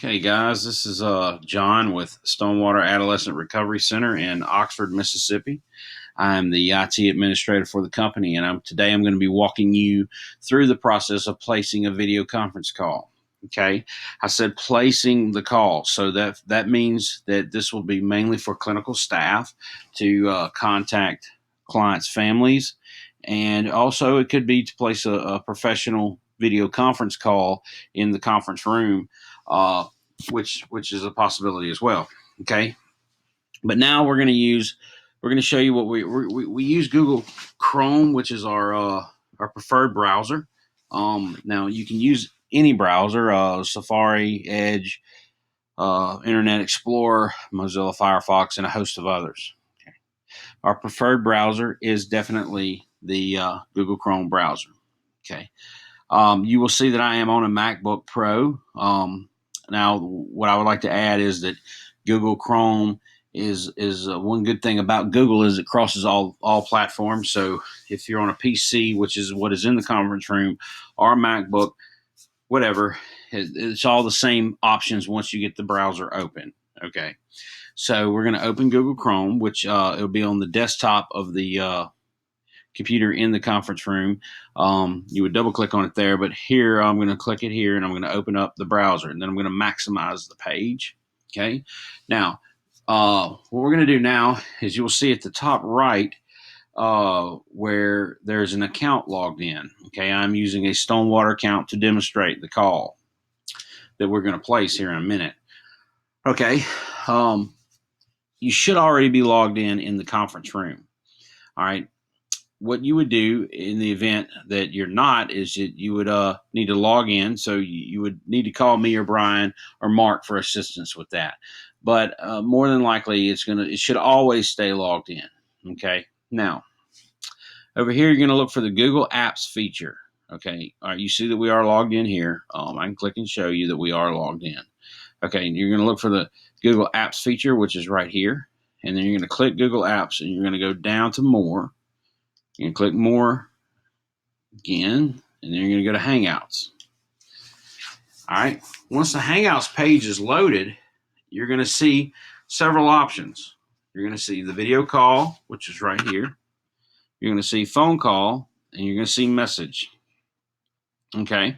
Okay, guys, this is John with Stonewater Adolescent Recovery Center in Oxford, Mississippi. I'm the IT administrator for the company, and today I'm going to be walking you through the process of placing a video conference call. Okay, I said placing the call, so that means that this will be mainly for clinical staff to contact clients' families, and also it could be to place a professional video conference call in the conference room. Which is a possibility as well. Okay, but now we're going to show you what we use Google Chrome, which is our preferred browser. Now you can use any browser, Safari, Edge, Internet Explorer, Mozilla Firefox, and a host of others. Okay. Our preferred browser is definitely the Google Chrome browser. Okay. You will see that I am on a MacBook Pro. Now, what I would like to add is that Google Chrome is one good thing about Google is it crosses all platforms. So if you're on a PC, which is what is in the conference room, or MacBook, whatever, it's all the same options once you get the browser open. Okay, so we're going to open Google Chrome, which it'll be on the desktop of the computer in the conference room. You would double click on it there, but here I'm going to click it here and I'm going to open up the browser, and then I'm going to maximize the page. Okay. Now, what we're going to do now is you'll see at the top right where there's an account logged in. Okay. I'm using a Stonewater account to demonstrate the call that we're going to place here in a minute. Okay. You should already be logged in the conference room. All right. What you would do in the event that you're not is that you would need to log in. So you would need to call me or Brian or Mark for assistance with that. But more than likely, it should always stay logged in. Okay. Now, over here, you're going to look for the Google Apps feature. Okay. All right. You see that we are logged in here. I can click and show you that we are logged in. Okay. You're going to look for the Google Apps feature, which is right here. And then you're going to click Google Apps, and you're going to go down to More. You can click More again, and then you're going to go to Hangouts. All right. Once the Hangouts page is loaded, you're going to see several options. You're going to see the video call, which is right here. You're going to see phone call, and you're going to see message. Okay.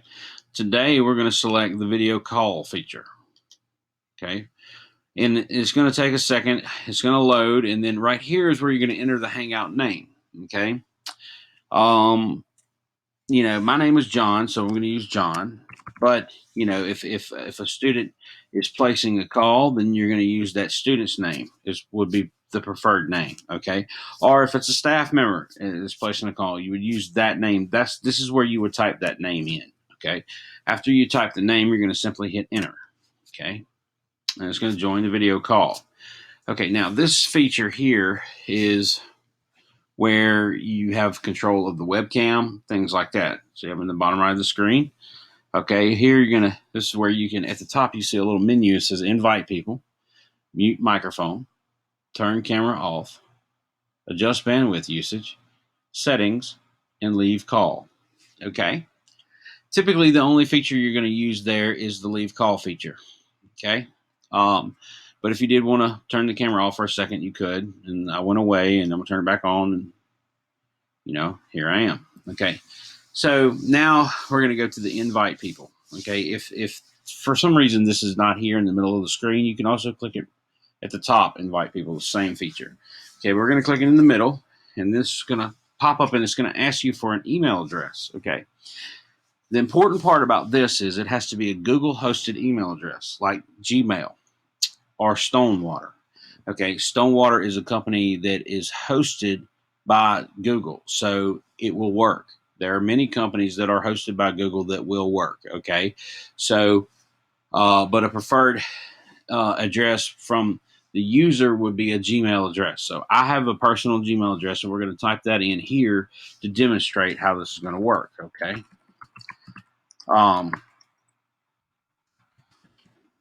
Today, we're going to select the video call feature. Okay. And it's going to take a second. It's going to load, and then right here is where you're going to enter the Hangout name. Okay. My name is John, so I'm going to use John. But if a student is placing a call, then you're going to use that student's name. Would be the preferred name, okay? Or if it's a staff member is placing a call, you would use that name. This is where you would type that name in, okay? After you type the name, you're going to simply hit enter, okay? And it's going to join the video call. Okay, now this feature here is where you have control of the webcam, things like that. So you have in the bottom right of the screen. Okay, here this is where you can, at the top, you see a little menu. It says invite people, mute microphone, turn camera off, adjust bandwidth usage, settings, and leave call. Okay. Typically, the only feature you're going to use there is the leave call feature. Okay. But if you did want to turn the camera off for a second, you could. And I went away, and I'm going to turn it back on. And, here I am. Okay. So now we're going to go to the invite people. Okay. If for some reason this is not here in the middle of the screen, you can also click it at the top, invite people, the same feature. Okay. We're going to click it in the middle, and this is going to pop up, and it's going to ask you for an email address. Okay. The important part about this is it has to be a Google hosted email address like Gmail or Stonewater. Okay. Stonewater is a company that is hosted by Google, so it will work. There are many companies that are hosted by Google that will work. Okay. So, but a preferred address from the user would be a Gmail address. So I have a personal Gmail address, and we're going to type that in here to demonstrate how this is going to work. Okay. All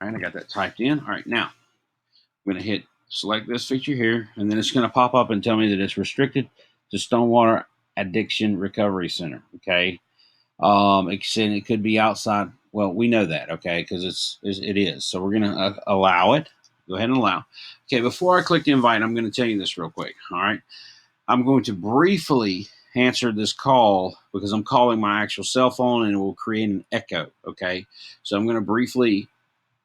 right, I got that typed in. All right, now I'm going to hit select this feature here, and then it's going to pop up and tell me that it's restricted to Stonewater Addiction Recovery Center. Okay. It could be outside Well, we know that, okay, because it is. So we're going to allow it. Go ahead and allow. Okay, before I click the invite, I'm going to tell you this real quick. All right. I'm going to briefly answer this call because I'm calling my actual cell phone and it will create an echo. Okay. So I'm going to briefly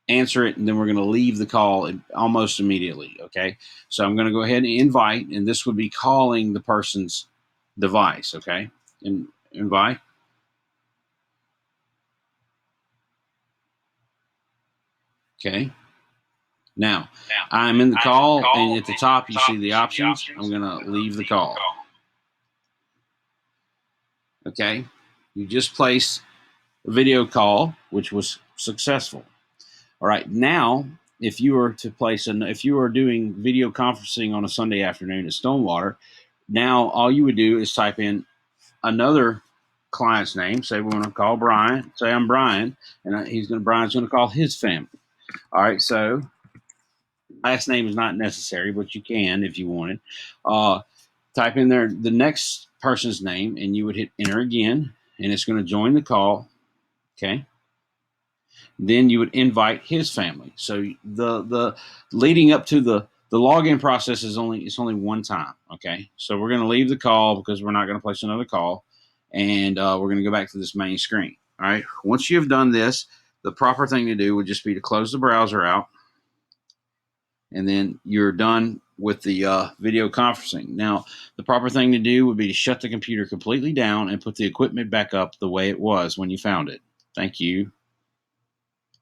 answer it and then we're going to leave the call almost immediately. Okay. So I'm going to go ahead and invite, and this would be calling the person's device. Okay. And invite. Okay. Now I'm in the call, and at the top you see the options. I'm going to leave the call. Okay. You just placed a video call, which was successful. All right. Now, if you were to place if you are doing video conferencing on a Sunday afternoon at Stonewater, now all you would do is type in another client's name. Say we want to call Brian. Say I'm Brian, and Brian's going to call his family. All right. So last name is not necessary, but you can if you wanted. Type in there the next person's name, and you would hit enter again, and it's going to join the call. Okay. Then you would invite his family. So the leading up to the login process is only one time. Okay. So we're going to leave the call because we're not going to place another call, and we're going to go back to this main screen. All right. Once you've done this, the proper thing to do would just be to close the browser out, and then you're done with the video conferencing. Now, the proper thing to do would be to shut the computer completely down and put the equipment back up the way it was when you found it. Thank you.